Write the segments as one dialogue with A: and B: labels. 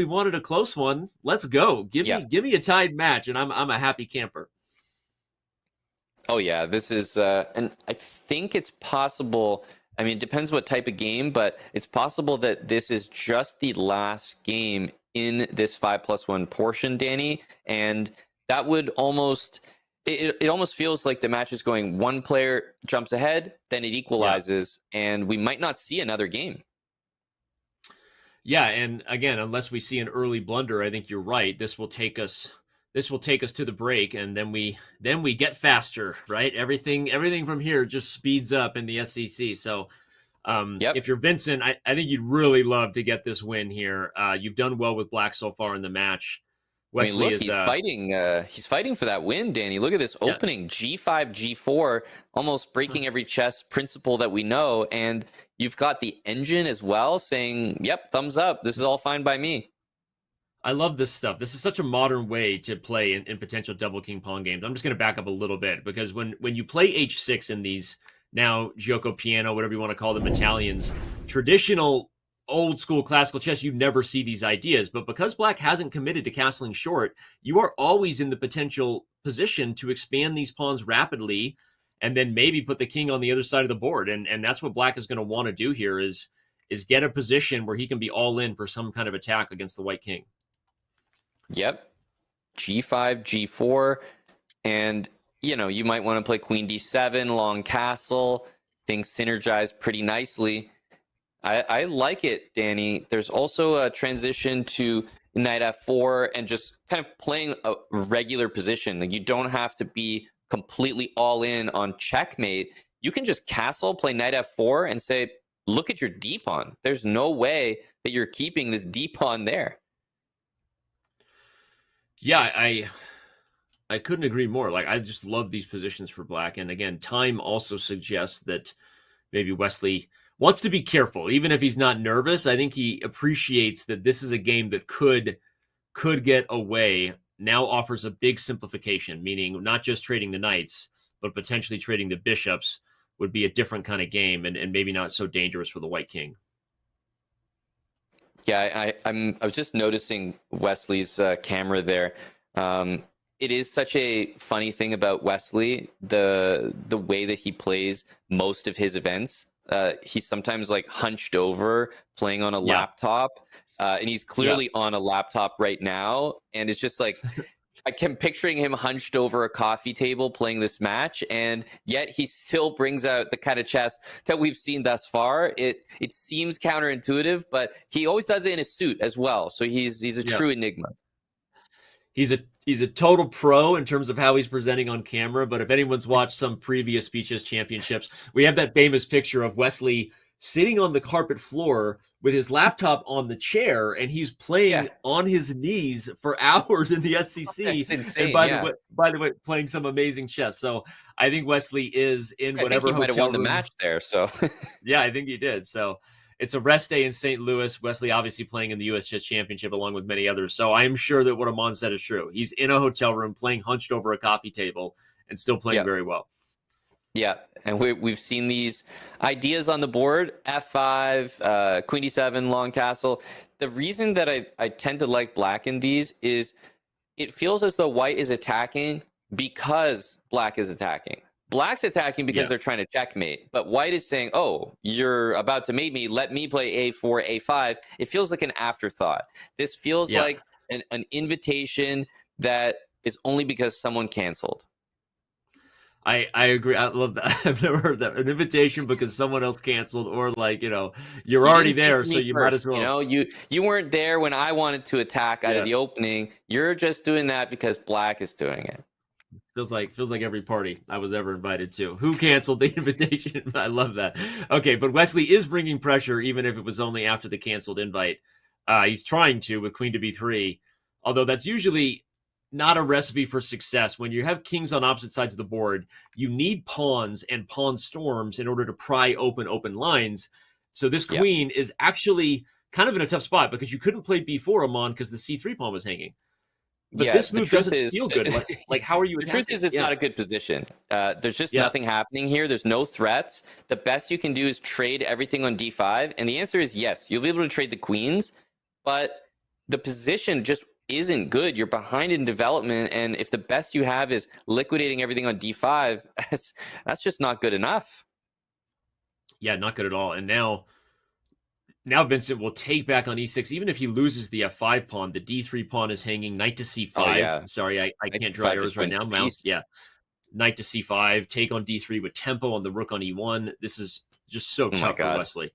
A: We wanted a close one. Let's go. Give me a tied match, and I'm a happy camper.
B: Oh yeah, this is and I think it's possible. I mean, it depends what type of game, but it's possible that this is just the last game in this 5+1 portion, Danny, and that would almost it almost feels like the match is going one player jumps ahead, then it equalizes, and we might not see another game.
A: Yeah, and again, unless we see an early blunder, I think you're right. This will take us to the break, and then we get faster, right? Everything from here just speeds up in the SEC. So if you're Vincent, I think you'd really love to get this win here. You've done well with Black so far in the match. Wesley
B: I mean, he's fighting for that win, Danny. Look at this opening, G5, G4, almost breaking every chess principle that we know. And you've got the engine as well saying, yep, thumbs up. This is all fine by me.
A: I love this stuff. This is such a modern way to play in potential double king pawn games. I'm just going to back up a little bit, because when you play H6 in these now Gioco Piano, whatever you want to call them, Italians, traditional old school classical chess, you never see these ideas. But because Black hasn't committed to castling short, you are always in the potential position to expand these pawns rapidly and then maybe put the king on the other side of the board. And that's what Black is going to want to do here is get a position where he can be all in for some kind of attack against the white king.
B: Yep. G5, G4. And, you might want to play Queen D7, long castle. Things synergize pretty nicely. I like it, Danny. There's also a transition to knight f4 and just kind of playing a regular position. Like, you don't have to be completely all in on checkmate. You can just castle, play knight f4, and say, look at your d pawn. There's no way that you're keeping this d pawn there.
A: Yeah, I couldn't agree more. Like, I just love these positions for Black. And again, time also suggests that maybe Wesley wants to be careful. Even if he's not nervous, I think he appreciates that this is a game that could get away. Now offers a big simplification, meaning not just trading the knights, but potentially trading the bishops would be a different kind of game, and maybe not so dangerous for the white king.
B: Yeah, I was just noticing Wesley's camera there. It is such a funny thing about Wesley, the way that he plays most of his events. He's sometimes like hunched over playing on a laptop, and he's clearly on a laptop right now. And it's just like, I kept picturing him hunched over a coffee table playing this match, and yet he still brings out the kind of chess that we've seen thus far. It seems counterintuitive, but he always does it in a suit as well. So he's a true enigma.
A: He's a total pro in terms of how he's presenting on camera. But if anyone's watched some previous Speeches Championships, we have that famous picture of Wesley sitting on the carpet floor with his laptop on the chair, and he's playing on his knees for hours in the SEC.
B: That's insane.
A: And by the way, playing some amazing chess. So I think Wesley is in whatever
B: I think he might have won
A: room.
B: the match there. So
A: yeah, I think he did. So it's a rest day in St. Louis. Wesley obviously playing in the U.S. Chess Championship along with many others. So I am sure that what Amon said is true. He's in a hotel room playing hunched over a coffee table and still playing very well.
B: Yeah, and we've seen these ideas on the board, f5, queen d7, long castle. The reason that I tend to like Black in these is it feels as though white is attacking because Black is attacking. Black's attacking because they're trying to checkmate, but white is saying, oh, you're about to mate me, let me play a4, a5. It feels like an afterthought. This feels like an invitation that is only because someone canceled.
A: I agree. I love that. I've never heard that. An invitation because someone else canceled, or like, you're already there, so you might as well.
B: You weren't there when I wanted to attack out of the opening. You're just doing that because Black is doing it.
A: Feels like every party I was ever invited to. Who canceled the invitation? I love that. Okay, but Wesley is bringing pressure, even if it was only after the canceled invite. He's trying to with queen to b3, although that's usually not a recipe for success. When you have kings on opposite sides of the board, you need pawns and pawn storms in order to pry open lines. So this queen is actually kind of in a tough spot because you couldn't play b4, Amon, because the c3 pawn was hanging. But this move doesn't feel good. Like, how are you attacking?
B: The truth is, it's not a good position. There's just nothing happening here. There's no threats. The best you can do is trade everything on d5. And the answer is yes. You'll be able to trade the queens, but the position just isn't good. You're behind in development, and if the best you have is liquidating everything on d5, that's just not good enough.
A: Yeah, not good at all. And now Vincent will take back on e6, even if he loses the f5 pawn. The d3 pawn is hanging. Knight to c5.
B: Oh yeah,
A: Sorry, I
B: knight
A: can't draw
B: d5
A: arrows
B: just
A: right
B: wins
A: now.
B: the
A: Mount,
B: piece.
A: yeah. Knight to c5. Take on d3 with tempo on the rook on e1. This is just so
B: Oh my
A: tough for
B: God.
A: Wesley.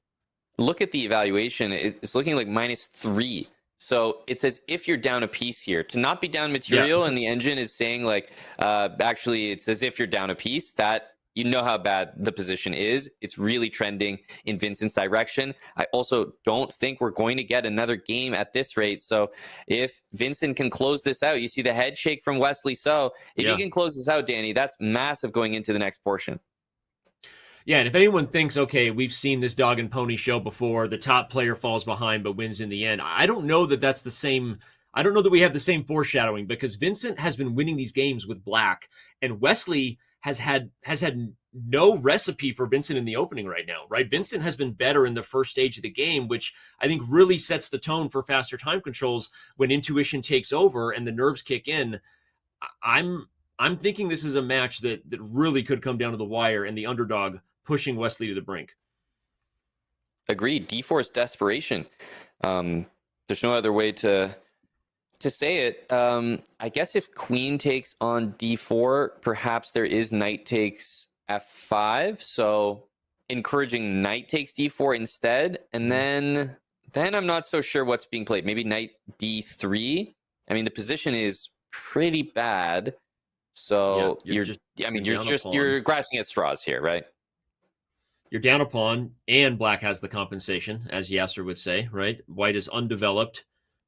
B: Look at the evaluation. It's looking like -3. So it's as if you're down a piece here. To not be down material,
A: Yeah.
B: and the engine is saying like, actually, it's as if you're down a piece. That you know how bad the position is. It's really trending in Vincent's direction. I also don't think we're going to get another game at this rate. So if Vincent can close this out, you see the head shake from Wesley. So if you
A: Yeah.
B: can close this out, Danny, that's massive going into the next portion.
A: Yeah, and if anyone thinks, okay, we've seen this dog and pony show before, the top player falls behind but wins in the end, I don't know that that's the same. I don't know that we have the same foreshadowing, because Vincent has been winning these games with black, and Wesley has had no recipe for Vincent in the opening right now, right? Vincent has been better in the first stage of the game, which I think really sets the tone for faster time controls when intuition takes over and the nerves kick in. I'm I'm thinking this is a match that really could come down to the wire and the underdog pushing Wesley to the brink.
B: Agreed. D4 is desperation. There's no other way to say it. I guess if queen takes on d4, perhaps there is knight takes f5. So encouraging knight takes d4 instead, and then I'm not so sure what's being played. Maybe knight b3. I mean, the position is pretty bad. So
A: Yeah,
B: you're grasping at straws here, right?
A: You're down a pawn, and black has the compensation, as Yasser would say, right? White is undeveloped.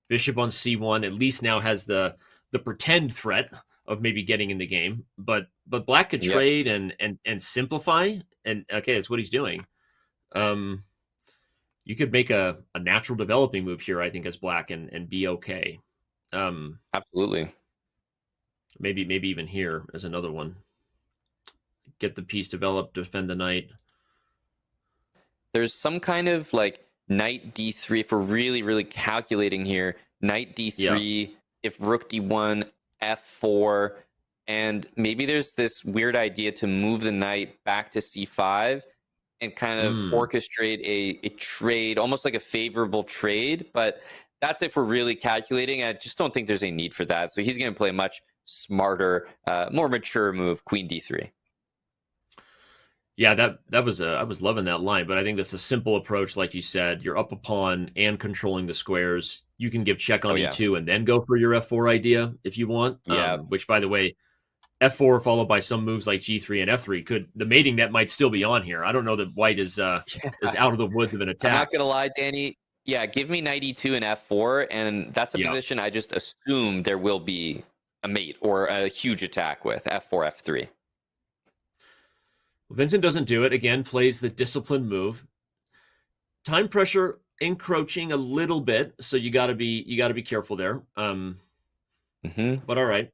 A: Bishop on c1 at least now has the pretend threat of maybe getting in the game, but black could trade and simplify, and okay, that's what he's doing. You could make a natural developing move here, I think, as black, and be okay.
B: Absolutely.
A: Maybe even here as another one. Get the piece developed, defend the knight.
B: There's some kind of like knight d3, if we're really calculating here. Knight d3, if rook d1, f4, and maybe there's this weird idea to move the knight back to c5 and kind of orchestrate a trade, almost like a favorable trade. But that's if we're really calculating. I just don't think there's a need for that. So he's going to play a much smarter, more mature move, queen d3.
A: Yeah, that was I was loving that line, but I think that's a simple approach, like you said. You're up a pawn and controlling the squares. You can give check on e2 and then go for your f4 idea if you want.
B: Yeah.
A: Which, by the way, f4 followed by some moves like g3 and f3 the mating net might still be on here. I don't know that white is out of the woods of an attack.
B: I'm not gonna lie, Danny. Yeah, give me knight e2 and f4, and that's a position I just assume there will be a mate or a huge attack with f4, f3.
A: Vincent doesn't do it. Again, plays the disciplined move. Time pressure encroaching a little bit, so you got to be careful there. But all right.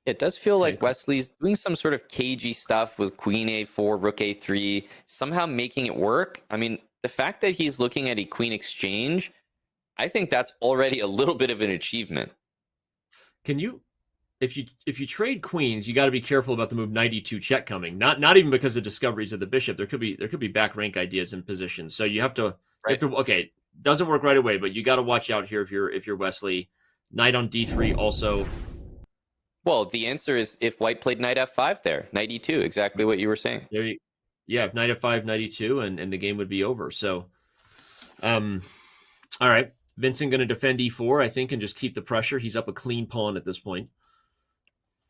B: It does feel like Wesley's doing some sort of cagey stuff with queen a4, rook a3, somehow making it work. I mean, the fact that he's looking at a queen exchange, I think that's already a little bit of an achievement.
A: Can you, if you trade queens, you got to be careful about the move knight e2 check coming. Not even because of discoveries of the bishop. There could be back rank ideas in position. So you have to, okay, doesn't work right away, but you got to watch out here if you're Wesley. Knight on d3 also.
B: Well, the answer is if white played knight f5 there, knight e2, exactly what you were saying.
A: If knight f5, knight e2, and the game would be over. So, all right, Vincent going to defend e4, I think, and just keep the pressure. He's up a clean pawn at this point.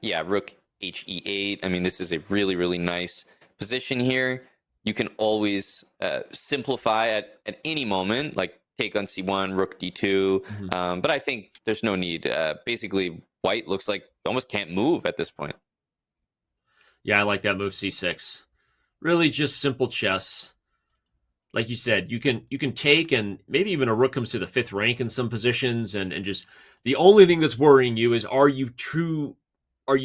B: Yeah, rook he8. I mean, this is a really nice position here. You can always simplify at any moment, like take on c1, rook d2. But I think there's no need. Basically, white looks like almost can't move at this point.
A: Yeah, I like that move, c6. Really just simple chess. Like you said, you can take, and maybe even a rook comes to the 5th rank in some positions, and just the only thing that's worrying you is, are you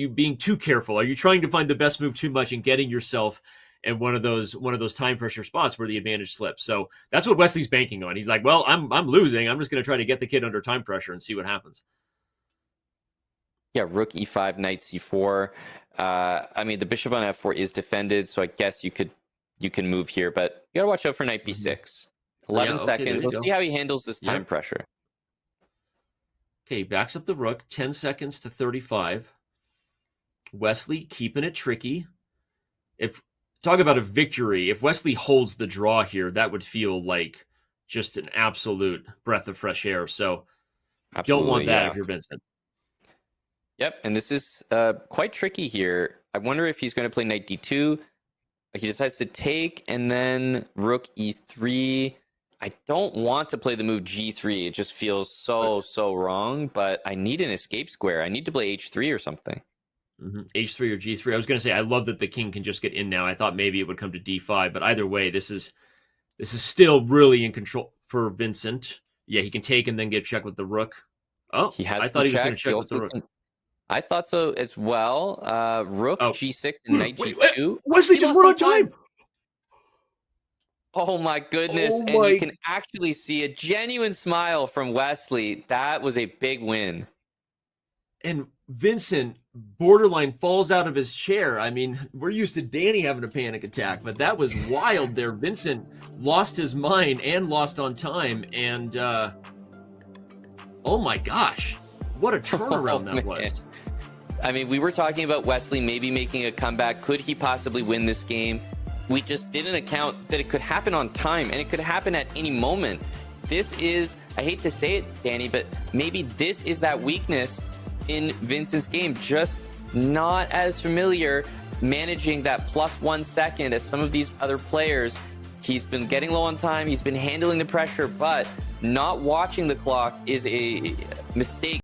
A: being too careful? Are you trying to find the best move too much and getting yourself and one of those time pressure spots where the advantage slips. So that's what Wesley's banking on. He's like, well, I'm losing. I'm just going to try to get the kid under time pressure and see what happens.
B: Yeah, rook e5, knight c4. I mean, the bishop on f4 is defended, so I guess you can move here, but you gotta watch out for knight b6. 11 seconds. Let's see how he handles this time pressure.
A: Okay, he backs up the rook. 10 seconds to 35. Wesley keeping it tricky. Talk about a victory. If Wesley holds the draw here, that would feel like just an absolute breath of fresh air. So don't want that if you're Vincent.
B: Yep, and this is quite tricky here. I wonder if he's going to play knight d2. He decides to take, and then rook e3. I don't want to play the move g3. It just feels so wrong, but I need an escape square. I need to play h3 or something.
A: H3 or g3. I was going to say, I love that the king can just get in now. I thought maybe it would come to d5, but either way, this is still really in control for Vincent. Yeah, he can take and then get checked with the rook. Oh, I thought he was going to check with the rook.
B: I thought so as well. Rook g6 and knight g2.
A: Wesley just won on time.
B: Oh my goodness. And you can actually see a genuine smile from Wesley. That was a big win.
A: And Vincent borderline falls out of his chair. I mean, we're used to Danny having a panic attack, but that was wild there. Vincent lost his mind and lost on time. And oh my gosh, what a turnaround that was.
B: I mean, we were talking about Wesley maybe making a comeback. Could he possibly win this game? We just didn't account that it could happen on time, and it could happen at any moment. This is, I hate to say it, Danny, but maybe this is that weakness in Vincent's game. Just not as familiar managing that +1 second as some of these other players. He's been getting low on time. He's been handling the pressure, but not watching the clock is a mistake